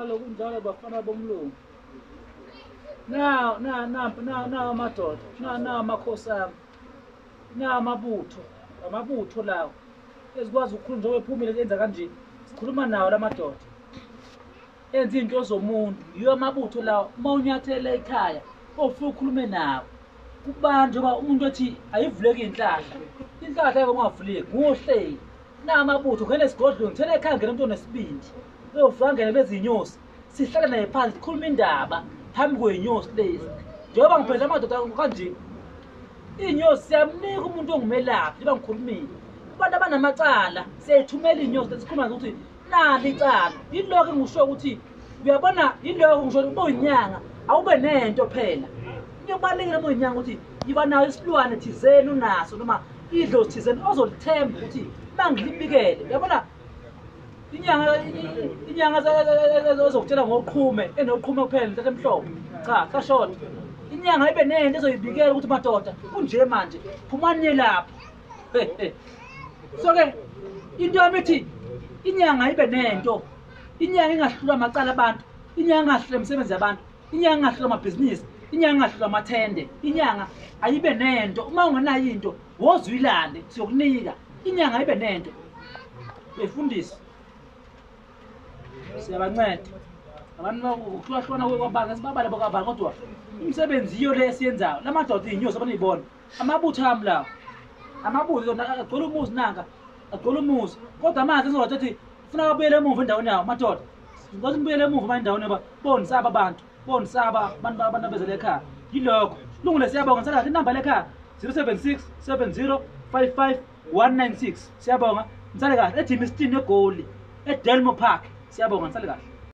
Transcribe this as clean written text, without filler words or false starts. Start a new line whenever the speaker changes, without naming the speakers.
kunjalo bafana bomlungu. Na amadoda, na amakhosi ami, na amabutho lawo ezikwazi ukukhuluma njengoba ephumile enza kanje. Sikhuluma nawo lamadoda enza into zomuntu, yiyo amabutho lawo. Uma unyathela ekhaya ofuna ukhulume nawo kubantu njengoba umuntu ethi ayivuleki inhlahla yake ungavuleki ngohleli na amabutho ngene esigodlweni thele ekhaya ngene umuntu onesibindi uyofika ngene lezi inyosi sihlala naye phansi sikhuluma indaba phambi kwenyosi lezi. Njengoba ngiphethe amadoda kanje inyosi siyamnika umuntu ongumelaphi liba ngikhulumile. Abantu abanamacala siyayithumela inyosi sikhuluma ukuthi nali icala yilokho engisho ukuthi uyabona yilokho ngisho ube uyinyanga awube nento phela. Kubalulekile uma uyinyanga ukuthi yiba nayo isilwane thizeni unaso noma idlo thizeni ozolithemba ukuthi mangilibikele. Uyabona inyanga ezokutshela ngoqhume enoqhume kuphela nto emhlophe cha sashona. Inyanga ibe nento ezoyibikela ukuthi madoda kunje manje phumani lapho. So ke into yami ithi inyanga ibe nento, inyanga ingahlula amacala abantu, inyanga ingahlula imisebenzi yabantu, inyanga ingahlula amabhizinisi, inyanga ingahlula amathende. Inyanga ayibe nento, uma ungenayo into wozuyilande siyokunika. Inyanga ibe nento. Befundisi siyabanceda abantu ukuhlukana kwabanga sibabale bakabanga kodwa imisebenzi iyo le esiyenzayo lamadoda inyosi abanibona amabutho ami lawo amabutho agcwele umuzi nanga agcwele umuzi kodwa manje sizothi ethi ufuna abuyele emuva endaweni yawo madoda ngoba sibuyele emuva endaweni yaba bonisaba abantu abezele ekhaya yilokho lungile. Siyabonga ngisala inamba lekhaya 076 70 55 196 siyabonga ngisale kahle eDimistin egoli eDelmo Park siyabonga ngisale kahle.